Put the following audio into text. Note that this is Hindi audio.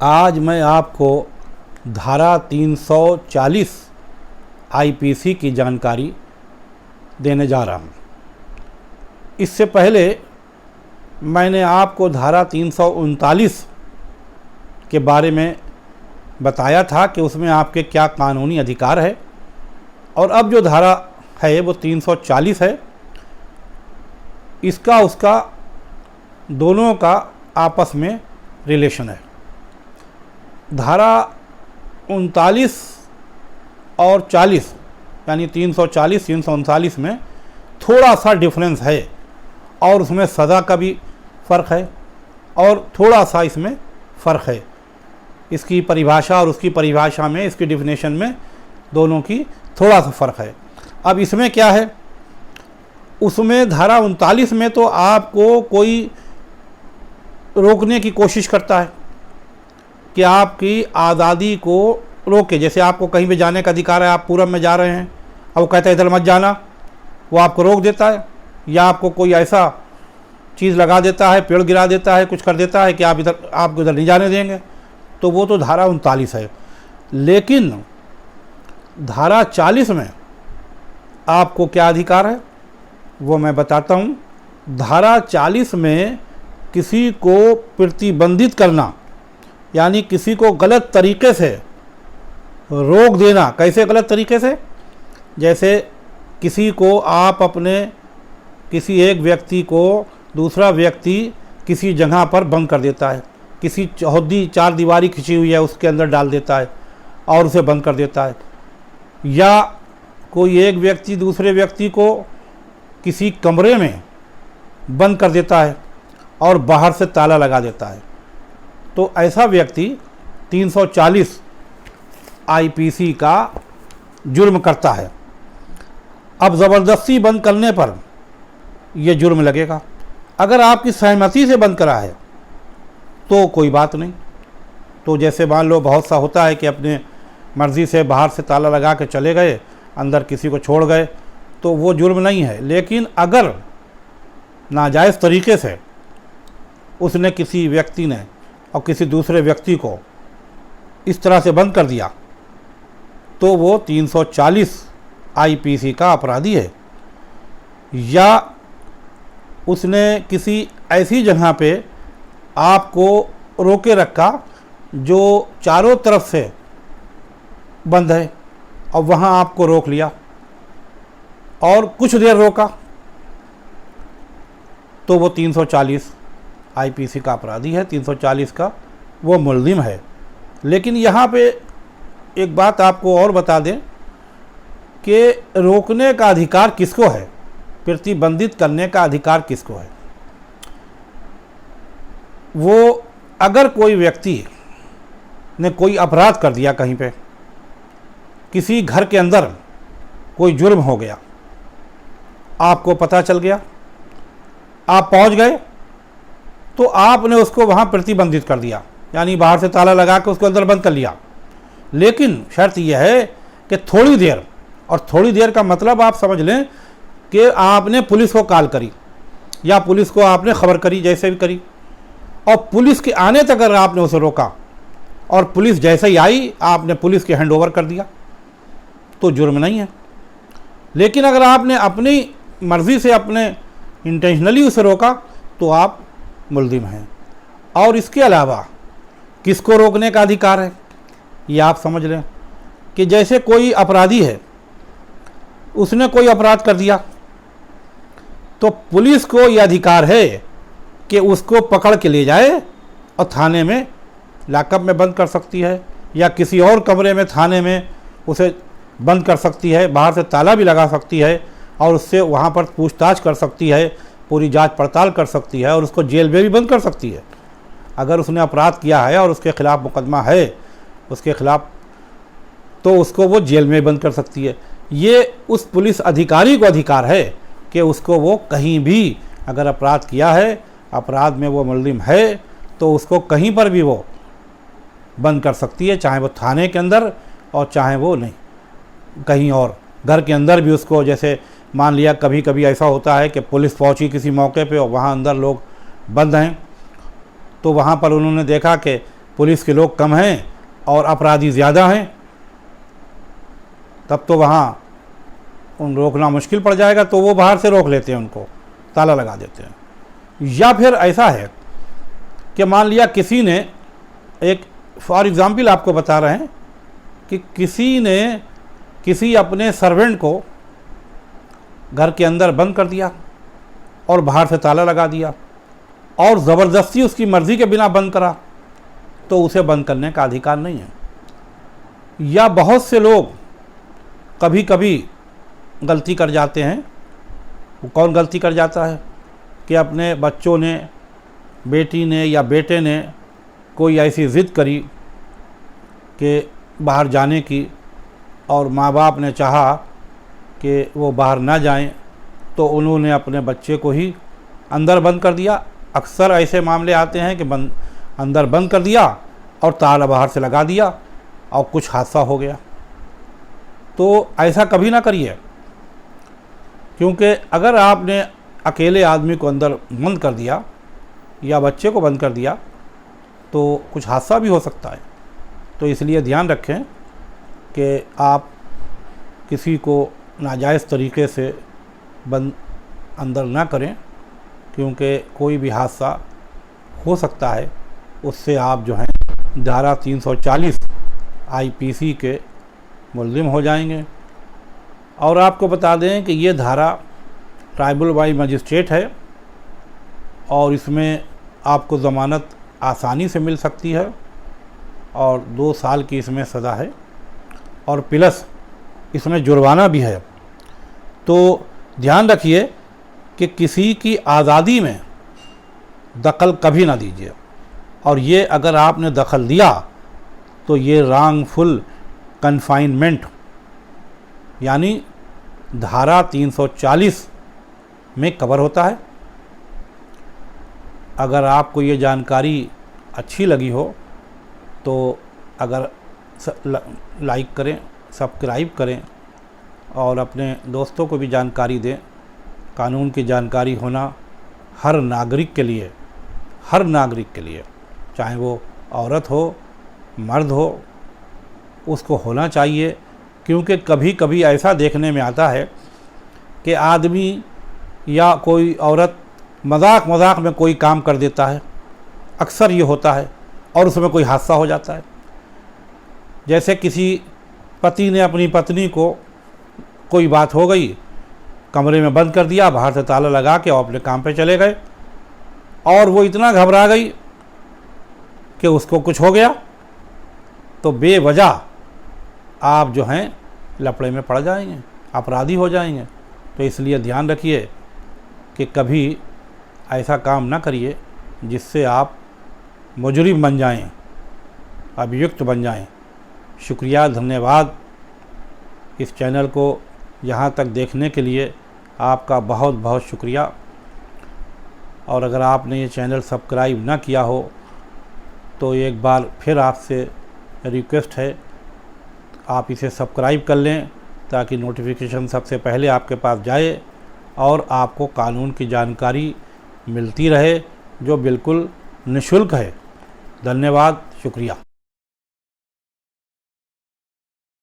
आज मैं आपको धारा 340 आईपीसी की जानकारी देने जा रहा हूँ। इससे पहले मैंने आपको धारा 339 के बारे में बताया था कि उसमें आपके क्या कानूनी अधिकार है, और अब जो धारा है वो 340 है। इसका उसका दोनों का आपस में रिलेशन है। धारा 39 और 40 यानी 340 339 में थोड़ा सा डिफरेंस है, और उसमें सज़ा का भी फ़र्क है और थोड़ा सा इसमें फ़र्क है। इसकी परिभाषा और उसकी परिभाषा में, इसकी डिफिनेशन में दोनों की थोड़ा सा फ़र्क है। अब इसमें क्या है, उसमें धारा 39 में तो आपको कोई रोकने की कोशिश करता है कि आपकी आज़ादी को रोके। जैसे आपको कहीं भी जाने का अधिकार है, आप पूरब में जा रहे हैं, अब वो कहता है इधर मत जाना, वो आपको रोक देता है, या आपको कोई ऐसा चीज़ लगा देता है, पेड़ गिरा देता है, कुछ कर देता है कि आपको इधर नहीं जाने देंगे, तो वो तो धारा 39 है। लेकिन धारा 40 में आपको क्या अधिकार है वो मैं बताता हूँ। धारा 40 में किसी को प्रतिबंधित करना, यानी किसी को गलत तरीके से रोक देना। कैसे गलत तरीके से? जैसे किसी को आप अपने किसी एक व्यक्ति को दूसरा व्यक्ति किसी जगह पर बंद कर देता है, किसी चौहद्दी चार दीवारी खिंची हुई है उसके अंदर डाल देता है और उसे बंद कर देता है, या कोई एक व्यक्ति दूसरे व्यक्ति को किसी कमरे में बंद कर देता है और बाहर से ताला लगा देता है, तो ऐसा व्यक्ति 340 आईपीसी का जुर्म करता है। अब ज़बरदस्ती बंद करने पर यह जुर्म लगेगा। अगर आपकी सहमति से बंद करा है तो कोई बात नहीं। तो जैसे मान लो बहुत सा होता है कि अपने मर्ज़ी से बाहर से ताला लगा के चले गए, अंदर किसी को छोड़ गए, तो वो जुर्म नहीं है। लेकिन अगर नाजायज़ तरीके से उसने किसी व्यक्ति ने और किसी दूसरे व्यक्ति को इस तरह से बंद कर दिया तो वो 340 आईपीसी का अपराधी है। या उसने किसी ऐसी जगह पे आपको रोके रखा जो चारों तरफ से बंद है, और वहाँ आपको रोक लिया और कुछ देर रोका, तो वो 340 आईपीसी का अपराधी है, 340 का वो मुल्ज़िम है। लेकिन यहाँ पे एक बात आपको और बता दें कि रोकने का अधिकार किसको है, प्रतिबंधित करने का अधिकार किसको है। वो अगर कोई व्यक्ति ने कोई अपराध कर दिया, कहीं पे किसी घर के अंदर कोई जुर्म हो गया, आपको पता चल गया, आप पहुंच गए, तो आपने उसको वहां प्रतिबंधित कर दिया, यानी बाहर से ताला लगा के उसको अंदर बंद कर लिया। लेकिन शर्त यह है कि थोड़ी देर, और थोड़ी देर का मतलब आप समझ लें कि आपने पुलिस को कॉल करी या पुलिस को आपने खबर करी, जैसे भी करी, और पुलिस के आने तक अगर आपने उसे रोका और पुलिस जैसे ही आई आपने पुलिस के हैंड ओवर कर दिया, तो जुर्म नहीं है। लेकिन अगर आपने अपनी मर्ज़ी से, अपने इंटेंशनली उसे रोका, तो आप मुल्ज़िम हैं। और इसके अलावा किसको रोकने का अधिकार है ये आप समझ लें कि जैसे कोई अपराधी है, उसने कोई अपराध कर दिया, तो पुलिस को यह अधिकार है कि उसको पकड़ के ले जाए और थाने में लॉकअप में बंद कर सकती है, या किसी और कमरे में थाने में उसे बंद कर सकती है, बाहर से ताला भी लगा सकती है और उससे वहाँ पर पूछताछ कर सकती है, पूरी जांच पड़ताल कर सकती है, और उसको जेल में भी बंद कर सकती है। अगर उसने अपराध किया है और उसके ख़िलाफ़ मुकदमा है उसके ख़िलाफ़, तो उसको वो जेल में बंद कर सकती है। ये उस पुलिस अधिकारी को अधिकार है कि उसको वो कहीं भी, अगर अपराध किया है, अपराध में वो मुल्ज़िम है, तो उसको कहीं पर भी वो बंद कर सकती है, चाहे वो थाने के अंदर और चाहे वो नहीं कहीं और। घर के अंदर भी उसको, जैसे मान लिया कभी कभी ऐसा होता है कि पुलिस पहुंची किसी मौके पे और वहाँ अंदर लोग बंद हैं, तो वहाँ पर उन्होंने देखा कि पुलिस के लोग कम हैं और अपराधी ज़्यादा हैं, तब तो वहाँ उन रोकना मुश्किल पड़ जाएगा, तो वो बाहर से रोक लेते हैं, उनको ताला लगा देते हैं। या फिर ऐसा है कि मान लिया किसी ने, एक फॉर एग्ज़ाम्पल आपको बता रहे हैं कि किसी ने किसी अपने सर्वेंट को घर के अंदर बंद कर दिया और बाहर से ताला लगा दिया और ज़बरदस्ती उसकी मर्ज़ी के बिना बंद करा, तो उसे बंद करने का अधिकार नहीं है। या बहुत से लोग कभी कभी गलती कर जाते हैं। वो कौन गलती कर जाता है कि अपने बच्चों ने, बेटी ने या बेटे ने कोई ऐसी ज़िद करी कि बाहर जाने की, और माँ बाप ने चाहा कि वो बाहर ना जाएं, तो उन्होंने अपने बच्चे को ही अंदर बंद कर दिया। अक्सर ऐसे मामले आते हैं कि अंदर बंद कर दिया और ताला बाहर से लगा दिया और कुछ हादसा हो गया। तो ऐसा कभी ना करिए, क्योंकि अगर आपने अकेले आदमी को अंदर बंद कर दिया या बच्चे को बंद कर दिया तो कुछ हादसा भी हो सकता है। तो इसलिए ध्यान रखें कि आप किसी को नाजायज़ तरीके से बंद अंदर ना करें, क्योंकि कोई भी हादसा हो सकता है। उससे आप जो हैं धारा 340 आईपीसी के मुल्ज़िम हो जाएंगे। और आपको बता दें कि ये धारा ट्राइबल बाई मजिस्ट्रेट है और इसमें आपको ज़मानत आसानी से मिल सकती है और 2 साल की इसमें सज़ा है और प्लस इसमें जुर्माना भी है। तो ध्यान रखिए कि किसी की आज़ादी में दखल कभी ना दीजिए, और ये अगर आपने दखल दिया तो ये रॉन्गफुल कन्फाइनमेंट यानी धारा 340 में कवर होता है। अगर आपको ये जानकारी अच्छी लगी हो तो अगर लाइक करें, सब्सक्राइब करें और अपने दोस्तों को भी जानकारी दें। कानून की जानकारी होना हर नागरिक के लिए, चाहे वो औरत हो मर्द हो, उसको होना चाहिए। क्योंकि कभी कभी ऐसा देखने में आता है कि आदमी या कोई औरत मजाक में कोई काम कर देता है, अक्सर ये होता है, और उसमें कोई हादसा हो जाता है। जैसे किसी पति ने अपनी पत्नी को, कोई बात हो गई, कमरे में बंद कर दिया, बाहर से ताला लगा के और अपने काम पे चले गए, और वो इतना घबरा गई कि उसको कुछ हो गया, तो बेवजह आप जो हैं लफड़े में पड़ जाएंगे, अपराधी हो जाएंगे। तो इसलिए ध्यान रखिए कि कभी ऐसा काम ना करिए जिससे आप मुजरिम बन जाएं, अभियुक्त बन जाएं। शुक्रिया, धन्यवाद। इस चैनल को यहाँ तक देखने के लिए आपका बहुत बहुत शुक्रिया। और अगर आपने ये चैनल सब्सक्राइब ना किया हो तो एक बार फिर आपसे रिक्वेस्ट है, आप इसे सब्सक्राइब कर लें ताकि नोटिफिकेशन सबसे पहले आपके पास जाए और आपको कानून की जानकारी मिलती रहे, जो बिल्कुल निःशुल्क है। धन्यवाद, शुक्रिया।